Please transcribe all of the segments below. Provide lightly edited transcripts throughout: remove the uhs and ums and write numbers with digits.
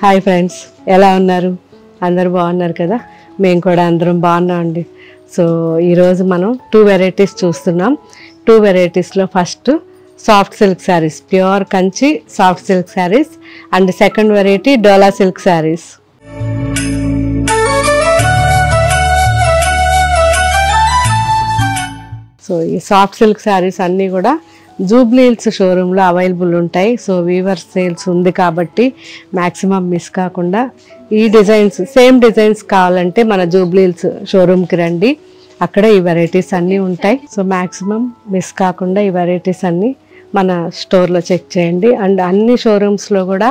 Hi friends, ఎలా ఉన్నారు? అందరూ బాగున్నారు కదా? మేము కూడా అందరం బాగున్నామండి. సో ఈరోజు మనం 2 వెరైటీస్ చూస్తున్నాం. 2 వెరైటీస్లో first soft silk saris, pure Kanchi soft silk saris, and second variety Dola silk saris. So ఈ సాఫ్ట్ సిల్క్ శారీస్ అన్నీ కూడా జూబ్లీ హిల్స్ షోరూంలో అవైలబుల్ ఉంటాయి. సో వీవర్ సేల్స్ ఉంది కాబట్టి మ్యాక్సిమం మిస్ కాకుండా ఈ డిజైన్స్, సేమ్ డిజైన్స్ కావాలంటే మన జూబ్లీ హిల్స్ షోరూమ్కి రండి, అక్కడ ఈ వెరైటీస్ అన్నీ ఉంటాయి. సో మ్యాక్సిమం మిస్ కాకుండా ఈ వెరైటీస్ అన్నీ మన స్టోర్లో చెక్ చేయండి. అండ్ అన్ని షోరూమ్స్లో కూడా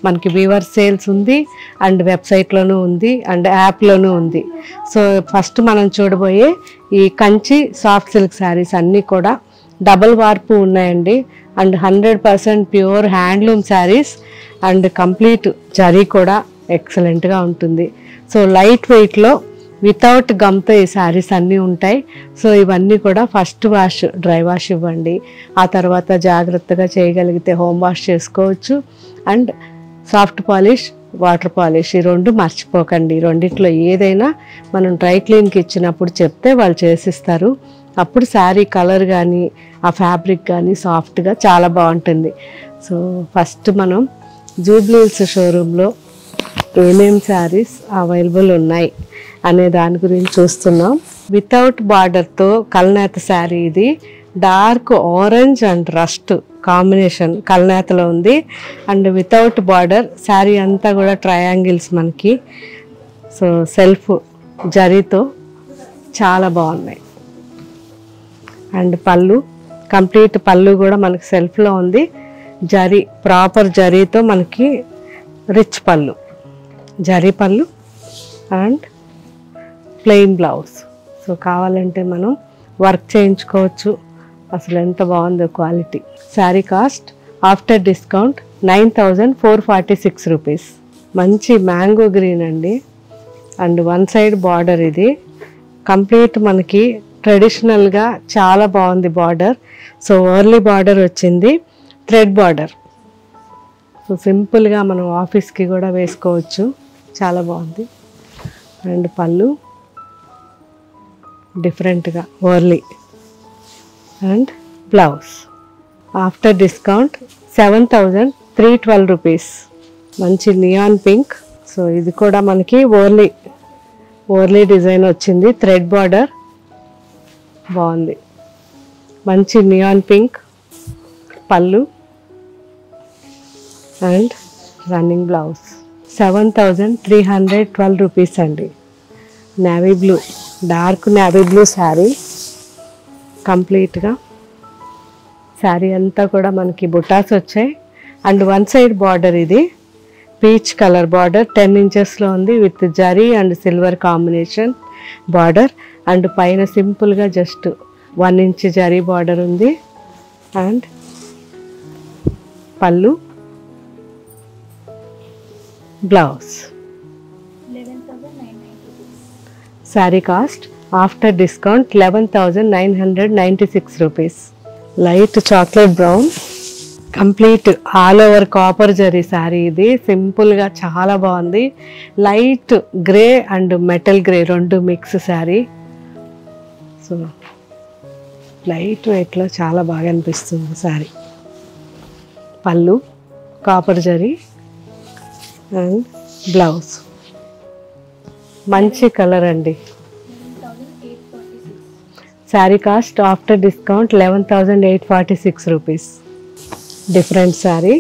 మనకి వీవర్ సేల్స్ ఉంది, అండ్ వెబ్సైట్లోనూ ఉంది, అండ్ యాప్లోనూ ఉంది. సో ఫస్ట్ మనం చూడబోయే ఈ కంచి సాఫ్ట్ సిల్క్ శారీస్ అన్నీ కూడా డబల్ వార్పు ఉన్నాయండి. And 100% pure handloom saris, and complete zari కూడా ఎక్సలెంట్గా ఉంటుంది. సో లైట్ వెయిట్లో వితౌట్ గమ్తో ఈ శారీస్ అన్నీ ఉంటాయి. సో ఇవన్నీ కూడా ఫస్ట్ వాష్, డ్రై వాష్ ఇవ్వండి. ఆ తర్వాత జాగ్రత్తగా చేయగలిగితే హోమ్ వాష్ చేసుకోవచ్చు. And soft polish, water polish, ఈ రెండు మర్చిపోకండి. రెండిట్లో ఏదైనా మనం డ్రై క్లీన్కి ఇచ్చినప్పుడు చెప్తే వాళ్ళు చేసిస్తారు. అప్పుడు శారీ కలర్ కానీ ఆ ఫ్యాబ్రిక్ కానీ సాఫ్ట్గా చాలా బాగుంటుంది. సో ఫస్ట్ మనం జూబ్లీ హిల్స్ షోరూంలో ఏమేమి శారీస్ అవైలబుల్ ఉన్నాయి అనే దాని గురించి చూస్తున్నాం. వితౌట్ బార్డర్తో కల్నేత శారీ ఇది. Dark orange and rust combination కల్నేతలో ఉంది. అండ్ వితౌట్ బార్డర్ శారీ అంతా కూడా ట్రయాంగిల్స్ మనకి. సో సెల్ఫ్ జరీతో చాలా బాగున్నాయి. అండ్ పళ్ళు, కంప్లీట్ పళ్ళు కూడా మనకి సెల్ఫ్లో ఉంది. జరీ, ప్రాపర్ జరీతో మనకి రిచ్ పళ్ళు, జరీ పళ్ళు అండ్ ప్లెయిన్ బ్లౌజ్. సో కావాలంటే మనం వర్క్ చేయించుకోవచ్చు. అసలు ఎంత బాగుందో quality. Sari cost after discount 9,446 rupees. మంచి మ్యాంగో గ్రీన్ అండి. అండ్ వన్ సైడ్ బార్డర్ ఇది కంప్లీట్ మనకి ట్రెడిషనల్గా చాలా బాగుంది బార్డర్. సో వర్లీ బార్డర్ వచ్చింది, థ్రెడ్ బార్డర్. సో సింపుల్గా మనం ఆఫీస్కి కూడా వేసుకోవచ్చు, చాలా బాగుంది. అండ్ పళ్ళు డిఫరెంట్గా Warli and blouse. After discount 7,312 rupees. మంచి నియాన్ పింక్. సో ఇది కూడా మనకి వర్లీ డిజైన్ వచ్చింది, థ్రెడ్ బార్డర్ బాగుంది. మంచి neon pink pallu and running blouse. 7,312 rupees అండి. Navy blue, dark navy blue sari. కంప్లీట్గా శారీ అంతా కూడా మనకి బుటాస్ వచ్చాయి. అండ్ వన్ సైడ్ బార్డర్ ఇది పీచ్ కలర్ బార్డర్ 10 ఇంచెస్లో ఉంది, with zari and silver combination border. And పైన సింపుల్గా జస్ట్ 1 ఇంచ్ జరీ బార్డర్ ఉంది. అండ్ పళ్ళు, blouse. Sari cost after discount 11,996 rupees. Light chocolate brown, complete all over copper జరీ శారీ ఇది. సింపుల్గా చాలా బాగుంది. Light grey and metal grey రెండు మిక్స్ శారీ. సో లైట్ వెయిట్లో చాలా బాగా అనిపిస్తుంది శారీ. పళ్ళు కాపర్ జరీ అండ్ బ్లౌజ్. మంచి కలర్ అండి. Sari cost after discount 11,846 rupees. Different sari,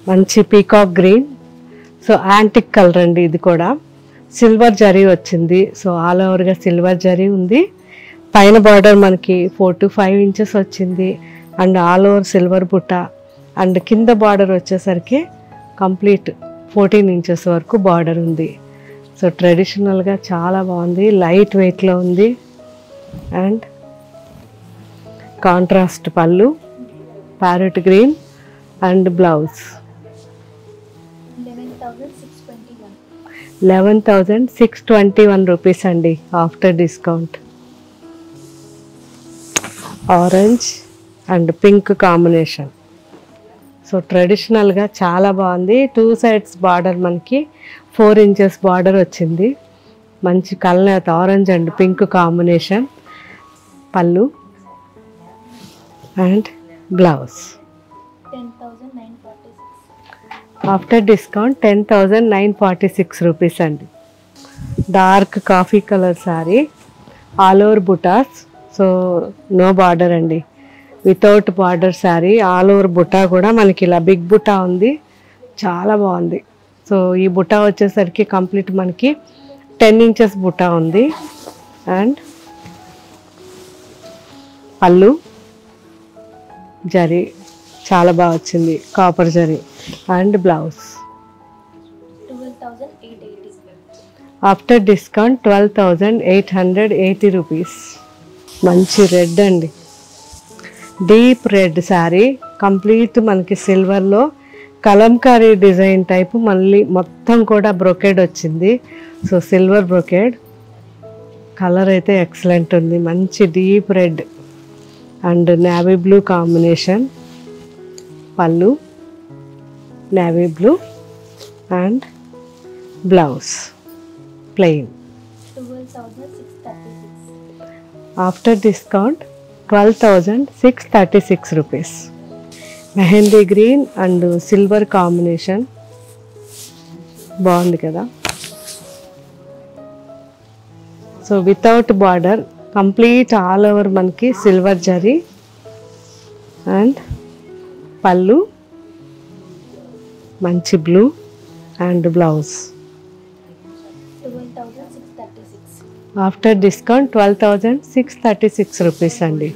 మంచి peacock green. So antique colour అండి ఇది కూడా. సిల్వర్ జరీ వచ్చింది. సో ఆల్ ఓవర్గా సిల్వర్ జరీ ఉంది. పైన బార్డర్ మనకి 4 to 5 ఇంచెస్ వచ్చింది. అండ్ ఆల్ ఓవర్ సిల్వర్ బుట్ట. అండ్ కింద బార్డర్ వచ్చేసరికి కంప్లీట్ 14 ఇంచెస్ వరకు బార్డర్ ఉంది. సో ట్రెడిషనల్గా చాలా బాగుంది. లైట్ వెయిట్లో ఉంది. అండ్ కాంట్రాస్ట్ పళ్ళు, parrot green and blouse. 11,621 rupees అండి after discount. Orange and pink combination. So ట్రెడిషనల్గా చాలా బాగుంది. 2 sides బార్డర్ మనకి 4 inches బార్డర్ వచ్చింది. మంచి colour orange and pink combination. పళ్ళు and blouse. After discount 10,946 rupees అండి. Dark coffee colour sari, all over బుటాస్. సో నో బార్డర్ అండి, without border sari. All over బుటా కూడా మనకి ఇలా బిగ్ బుటా ఉంది, చాలా బాగుంది. సో ఈ బుటా వచ్చేసరికి కంప్లీట్ మనకి 10 inches బుటా ఉంది. అండ్ పళ్ళు జరీ చాలా బాగా వచ్చింది, కాపర్ జరీ. And blouse. After discount 12,880 rupees. మంచి రెడ్ అండి, డీప్ రెడ్ శారీ. కంప్లీట్ మనకి సిల్వర్లో కలంకారీ డిజైన్ టైపు, మళ్ళీ మొత్తం కూడా బ్రొకేడ్ వచ్చింది. So silver brocade. కలర్ అయితే ఎక్సలెంట్ ఉంది, మంచి deep red and navy blue combination. పళ్ళు navy blue and blouse plain. After discount 12,636 rupees. Mehndi green and silver combination బాగుంది కదా. So without border, complete all over మనకి సిల్వర్ జరీ. And పళ్ళు మంచి blue and blouse. After discount 12,636 rupees అండి.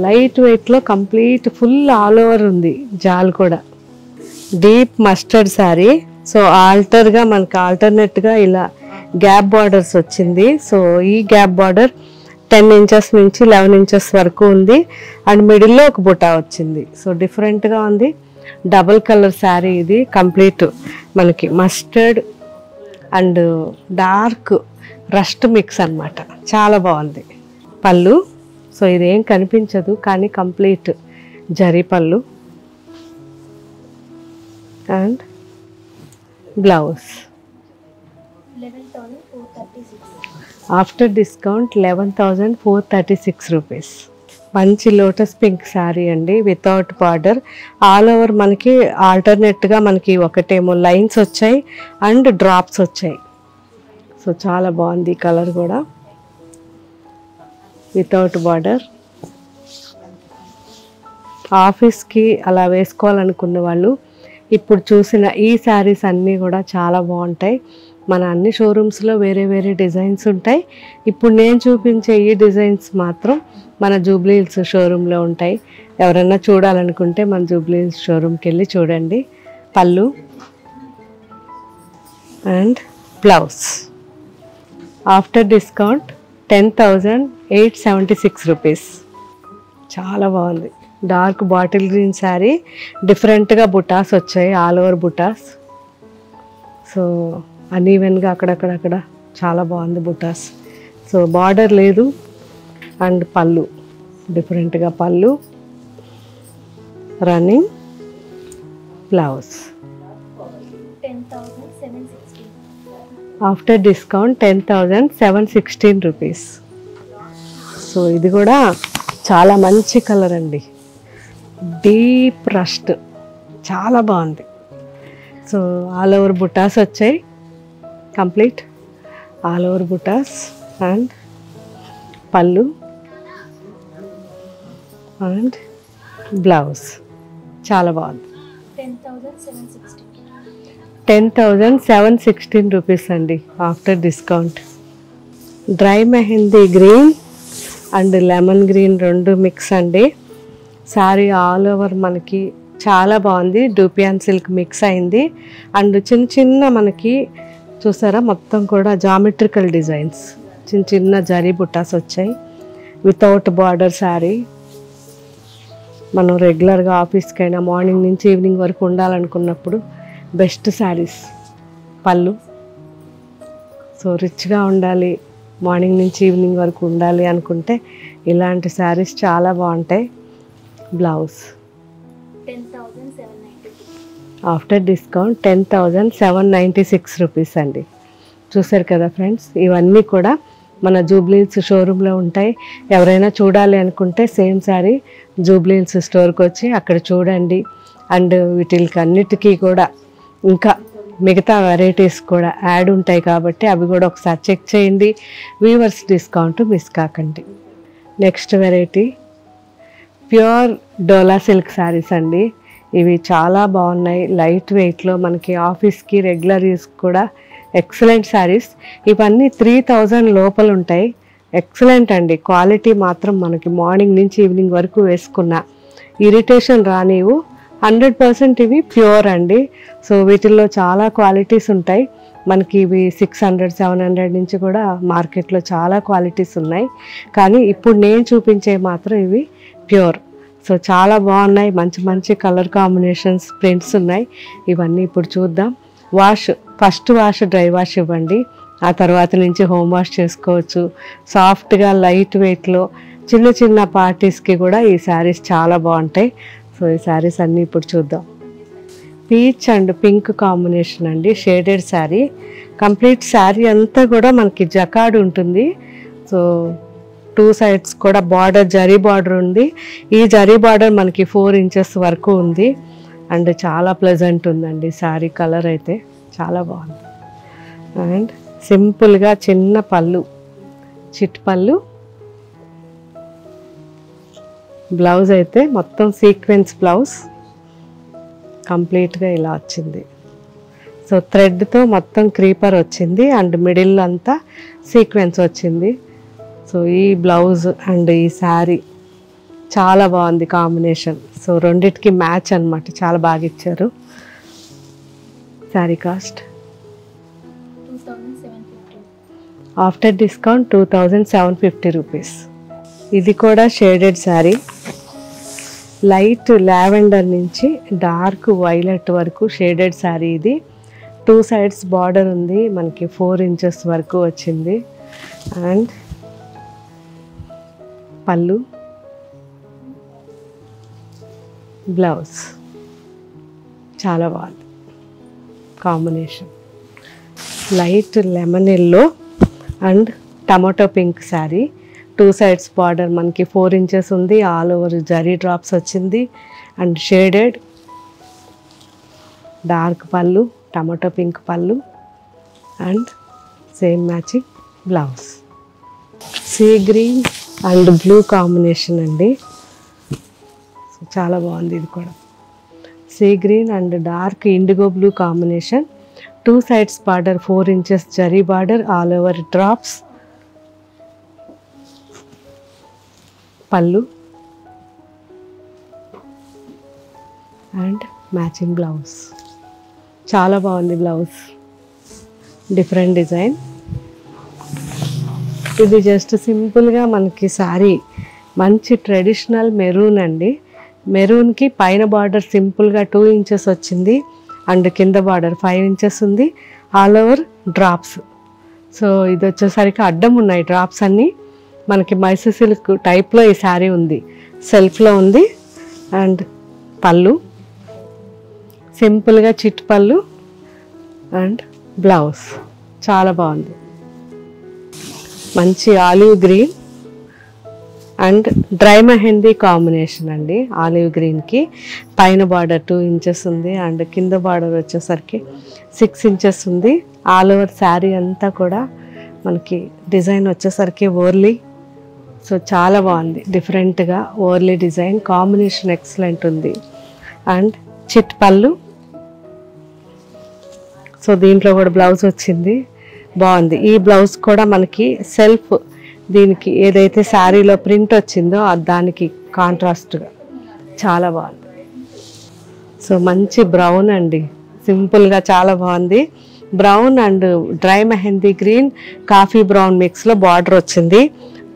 Light వెయిట్లో complete full all over ఉంది, జాల్ కూడా. Deep mustard sari. సో ఆల్టర్గా మనకి ఆల్టర్నేట్గా ఇలా గ్యాప్ బార్డర్స్ వచ్చింది. సో ఈ గ్యాప్ బార్డర్ 10 inches నుంచి 11 inches వరకు ఉంది. అండ్ మిడిల్లో ఒక బుటా వచ్చింది. సో డిఫరెంట్గా ఉంది. డబుల్ కలర్ శారీ ఇది. కంప్లీట్ మనకి mustard and dark rust mix అన్నమాట, చాలా బాగుంది. పళ్ళు. సో ఇదేం కనిపించదు కానీ కంప్లీట్ జరీ పళ్ళు. And blouse. After discount 11,436 rupees. మంచి లోటస్ పింక్ శారీ అండి, వితౌట్ బార్డర్. ఆల్ ఓవర్ మనకి ఆల్టర్నేట్గా మనకి ఒకటేమో లైన్స్ వచ్చాయి అండ్ డ్రాప్స్ వచ్చాయి. సో చాలా బాగుంది కలర్ కూడా, వితౌట్ బార్డర్. ఆఫీస్కి అలా వేసుకోవాలనుకున్న వాళ్ళు ఇప్పుడు చూసిన ఈ శారీస్ అన్నీ కూడా చాలా బాగుంటాయి. మన అన్ని షోరూమ్స్లో వేరే వేరే డిజైన్స్ ఉంటాయి. ఇప్పుడు నేను చూపించే ఈ డిజైన్స్ మాత్రం మన జూబ్లీ హిల్స్ షోరూంలో ఉంటాయి. ఎవరన్నా చూడాలనుకుంటే మన జూబ్లీ హిల్స్ షోరూమ్కి వెళ్ళి చూడండి. పళ్ళు and blouse. After discount 10,876 rupees. చాలా బాగుంది. డార్క్ బాటిల్ గ్రీన్ శారీ, డిఫరెంట్గా బుటాస్ వచ్చాయి, ఆల్ ఓవర్ బుటాస్. సో అన్ఈవెన్గా అక్కడక్కడక్కడ చాలా బాగుంది బుటాస్. సో బార్డర్ లేదు. అండ్ పళ్ళు డిఫరెంట్గా పళ్ళు, running blouse. After discount 10,716 rupees. So ఇది కూడా చాలా మంచి కలర్ అండి, డీప్ రస్ట్, చాలా బాగుంది. సో ఆల్ ఓవర్ బుటాస్ వచ్చాయి, కంప్లీట్ ఆల్ ఓవర్ బుటాస్. అండ్ పళ్ళు అండ్ బ్లౌజ్ చాలా బాగుంది. 10,716 రూపీస్ అండి after discount. Dry mehndi green and lemon green రెండు మిక్స్ అండి. శారీ ఆల్ ఓవర్ మనకి చాలా బాగుంది, డూపియాన్ సిల్క్ మిక్స్ అయింది. అండ్ చిన్న చిన్న మనకి చూసారా మొత్తం కూడా జామెట్రికల్ డిజైన్స్, చిన్న చిన్న జరీ బుట్టాస్ వచ్చాయి. Without border sari. మనం రెగ్యులర్గా ఆఫీస్కైనా మార్నింగ్ నుంచి ఈవినింగ్ వరకు ఉండాలనుకున్నప్పుడు బెస్ట్ శారీస్. పళ్ళు. సో రిచ్గా ఉండాలి, మార్నింగ్ నుంచి ఈవినింగ్ వరకు ఉండాలి అనుకుంటే ఇలాంటి శారీస్ చాలా బాగుంటాయి. బ్లౌజ్ 10,700 ఆఫ్టర్ డిస్కౌంట్ 10,796 రూపీస్ అండి. చూసారు కదా ఫ్రెండ్స్, ఇవన్నీ కూడా మన జూబ్లీహిల్స్ షోరూంలో ఉంటాయి. ఎవరైనా చూడాలి అనుకుంటే సేమ్ శారీ జూబ్లీహిల్స్ స్టోర్కి వచ్చి అక్కడ చూడండి. అండ్ వీటికి అన్నిటికీ కూడా ఇంకా మిగతా వెరైటీస్ కూడా యాడ్ ఉంటాయి కాబట్టి అవి కూడా ఒకసారి చెక్ చేయండి. వీవర్స్ డిస్కౌంట్ మిస్ కాకండి. నెక్స్ట్ వెరైటీ ప్యూర్ డోలా సిల్క్ శారీస్ అండి. ఇవి చాలా బాగున్నాయి. లైట్ వెయిట్లో మనకి ఆఫీస్కి రెగ్యులర్ యూస్ కూడా ఎక్సలెంట్ శారీస్. ఇవన్నీ 3000 లోపల ఉంటాయి. ఎక్సలెంట్ అండి. క్వాలిటీ మాత్రం మనకి మార్నింగ్ నుంచి ఈవినింగ్ వరకు వేసుకున్న ఇరిటేషన్ రానివు. 100% ఇవి ప్యూర్ అండి. సో వీటిల్లో చాలా క్వాలిటీస్ ఉంటాయి. మనకి ఇవి 600-700 నుంచి కూడా మార్కెట్లో చాలా క్వాలిటీస్ ఉన్నాయి. కానీ ఇప్పుడు నేను చూపించే మాత్రం ఇవి ప్యూర్. సో చాలా బాగున్నాయి. మంచి మంచి కలర్ కాంబినేషన్స్, ప్రింట్స్ ఉన్నాయి. ఇవన్నీ ఇప్పుడు చూద్దాం. ఫస్ట్ వాష్ డ్రై వాష్ ఇవ్వండి. ఆ తర్వాత నుంచి హోమ్ వాష్ చేసుకోవచ్చు. సాఫ్ట్గా లైట్ వెయిట్లో చిన్న చిన్న పార్టీస్కి కూడా ఈ శారీస్ చాలా బాగుంటాయి. సో ఈ శారీస్ అన్నీ ఇప్పుడు చూద్దాం. పీచ్ అండ్ పింక్ కాంబినేషన్ అండి, షేడెడ్ శారీ. కంప్లీట్ శారీ అంతా కూడా మనకి జకాడ్ ఉంటుంది. సో 2 సైడ్స్ కూడా బార్డర్, జరీ బార్డర్ ఉంది. ఈ జరీ బార్డర్ మనకి 4 ఇంచెస్ వరకు ఉంది. అండ్ చాలా ప్లెజెంట్ ఉందండి శారీ. కలర్ అయితే చాలా బాగుంది. అండ్ సింపుల్గా చిన్న పళ్ళు, చిట్ పళ్ళు. బ్లౌజ్ అయితే మొత్తం సీక్వెన్స్ బ్లౌజ్ కంప్లీట్గా ఇలా వచ్చింది. సో థ్రెడ్తో మొత్తం క్రీపర్ వచ్చింది అండ్ మిడిల్ అంతా సీక్వెన్స్ వచ్చింది. సో ఈ బ్లౌజ్ అండ్ ఈ శారీ చాలా బాగుంది కాంబినేషన్. సో రెండిటికి మ్యాచ్ అన్నమాట. చాలా బాగా ఇచ్చారు. Sari cost after discount 2750 rupees. ఇది కూడా షేడెడ్ శారీ. లైట్ లావెండర్ నుంచి డార్క్ వైలెట్ వరకు షేడెడ్ శారీ. ఇది 2 సైడ్స్ బార్డర్ ఉంది. మనకి 4 ఇంచెస్ వరకు వచ్చింది. అండ్ పళ్ళు, బ్లౌజ్ చాలా బాగుంది combination. Light lemon yellow and tomato pink sari. 2 sides border మనకి 4 ఇంచెస్ ఉంది. ఆల్ ఓవర్ జరీ డ్రాప్స్ వచ్చింది. అండ్ షేడెడ్ డార్క్ పళ్ళు, tomato pink pallu and same matching blouse. Sea green and blue combination అండి. చాలా బాగుంది. ఇది కూడా sea green and dark IndiGo blue combination. 2 sides border 4 inches zari border, all over drops. పళ్ళు and matching blouse. చాలా బాగుంది blouse. Different design. ఇది just సింపుల్గా మనకి శారీ మంచి ట్రెడిషనల్ మెరూన్ అండి. మెరూన్కి పైన బార్డర్ సింపుల్గా 2 ఇంచెస్ వచ్చింది అండ్ కింద బార్డర్ 5 ఇంచెస్ ఉంది. All over drops. సో ఇది వచ్చేసరికి అడ్డం ఉన్నాయి డ్రాప్స్ అన్నీ. మనకి మైసూర్ సిల్క్ టైప్లో ఈ శారీ ఉంది. సెల్ఫ్లో ఉంది. అండ్ పళ్ళు సింపుల్గా చిట్ పళ్ళు అండ్ బ్లౌజ్. చాలా బాగుంది. మంచి olive green and dry mehndi combination అండి. ఆలివ్ గ్రీన్కి పైన బార్డర్ 2 ఇంచెస్ ఉంది అండ్ కింద బార్డర్ వచ్చేసరికి 6 ఇంచెస్ ఉంది. ఆల్ ఓవర్ శారీ అంతా కూడా మనకి డిజైన్ వచ్చేసరికి ఓర్లీ. సో చాలా బాగుంది. డిఫరెంట్గా ఓర్లీ డిజైన్ కాంబినేషన్ ఎక్సలెంట్ ఉంది. అండ్ చిట్ పళ్ళు. సో దీంట్లో కూడా బ్లౌజ్ వచ్చింది. బాగుంది. ఈ బ్లౌజ్ కూడా మనకి సెల్ఫ్, దీనికి ఏదైతే శారీలో ప్రింట్ వచ్చిందో దానికి కాంట్రాస్ట్గా చాలా బాగుంది. సో మంచి బ్రౌన్ అండి. సింపుల్గా చాలా బాగుంది. Brown and dry mehndi green, coffee brown మిక్స్లో బార్డర్ వచ్చింది.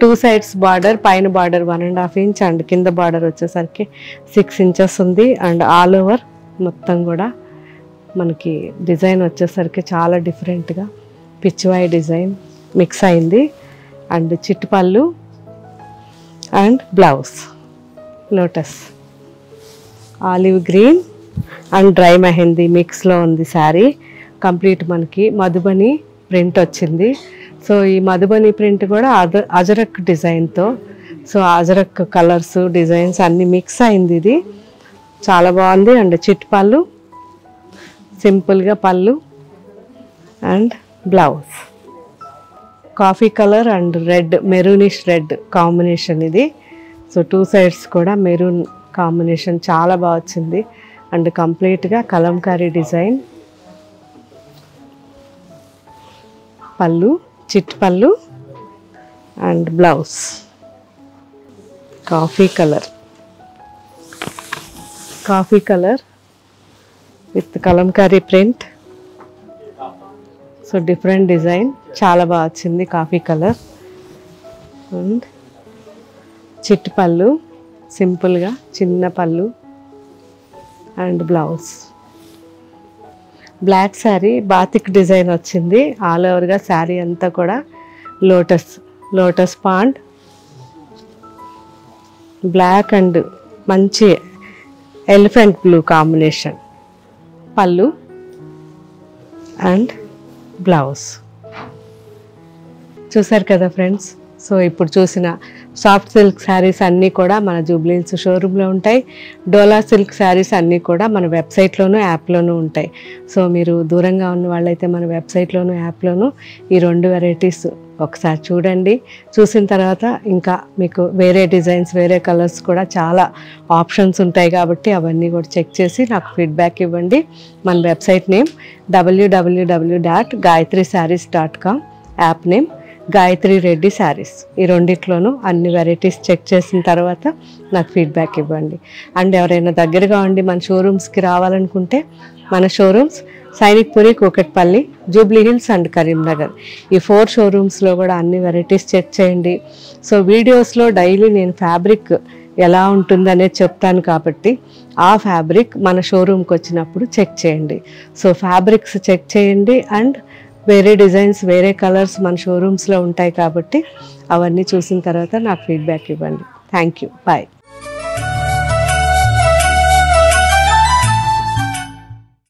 2 సైడ్స్ బార్డర్, పైన బార్డర్ 1.5 ఇంచ్ అండ్ కింద బార్డర్ వచ్చేసరికి 6 ఇంచెస్ ఉంది. అండ్ ఆల్ ఓవర్ మొత్తం కూడా మనకి డిజైన్ వచ్చేసరికి చాలా డిఫరెంట్గా పిచ్చివాయి డిజైన్ మిక్స్ అయింది. అండ్ చిట్టు పళ్ళు and blouse lotus olive green and dry mehndi మిక్స్లో ఉంది శారీ. కంప్లీట్ మనకి మధుబని ప్రింట్ వచ్చింది. సో ఈ మధుబని ప్రింట్ కూడా అజరక్ డిజైన్తో, సో అజరక్ కలర్స్ డిజైన్స్ అన్నీ మిక్స్ అయింది. ఇది చాలా బాగుంది. అండ్ చిట్ పళ్ళు, సింపుల్గా పళ్ళు and blouse. Coffee colour and red, maroonish red combination ఇది. సో 2 సైడ్స్ కూడా మెరూన్ కాంబినేషన్ చాలా బాగా వచ్చింది. అండ్ కంప్లీట్గా కలంకారీ డిజైన్. పళ్ళు, చిట్ పళ్ళు and blouse. Coffee colour with Kalamkari print. So different design చాలా బాగా వచ్చింది. కాఫీ కలర్ అండ్ చిట్ పళ్ళు, సింపుల్గా చిన్న pallu and blouse. Black sari batik design వచ్చింది. ఆల్ ఓవర్గా శారీ అంతా కూడా లోటస్ పాండ్, బ్లాక్ అండ్ మంచి ఎలిఫెంట్ బ్లూ కాంబినేషన్. పళ్ళు అండ్ బ్లౌజ్. చూసారు కదా ఫ్రెండ్స్. సో ఇప్పుడు చూసిన సాఫ్ట్ సిల్క్ శారీస్ అన్నీ కూడా మన జూబ్లీ హిల్స్ షోరూంలో ఉంటాయి. డోలా సిల్క్ శారీస్ అన్నీ కూడా మన వెబ్సైట్లోనూ యాప్లోనూ ఉంటాయి. సో మీరు దూరంగా ఉన్న వాళ్ళైతే మన వెబ్సైట్లోనూ యాప్లోనూ ఈ 2 వెరైటీస్ ఒకసారి చూడండి. చూసిన తర్వాత ఇంకా మీకు వేరే డిజైన్స్, వేరే కలర్స్ కూడా చాలా ఆప్షన్స్ ఉంటాయి కాబట్టి అవన్నీ కూడా చెక్ చేసి నాకు ఫీడ్బ్యాక్ ఇవ్వండి. మన website name www.gayatrisarees.com, app name Gayatri Reddy saris. ఈ రెండిట్లోనూ అన్ని వెరైటీస్ చెక్ చేసిన తర్వాత నాకు ఫీడ్బ్యాక్ ఇవ్వండి. అండ్ ఎవరైనా దగ్గరగా ఉండి మన షోరూమ్స్కి రావాలనుకుంటే మన showrooms Sainikpuri, Kukatpally, Jubilee hills and Karimnagar. ఈ 4 షోరూమ్స్లో కూడా అన్ని వెరైటీస్ చెక్ చేయండి. సో వీడియోస్లో డైలీ నేను ఫ్యాబ్రిక్ ఎలా ఉంటుందనేది చెప్తాను కాబట్టి ఆ ఫ్యాబ్రిక్ మన షోరూమ్కి వచ్చినప్పుడు చెక్ చేయండి. సో ఫ్యాబ్రిక్స్ చెక్ చేయండి అండ్ వేరే డిజైన్స్, వేరే కలర్స్ మన షోరూమ్స్లో ఉంటాయి కాబట్టి అవన్నీ చూసిన తర్వాత నాకు ఫీడ్బ్యాక్ ఇవ్వండి. Thank you. బాయ్.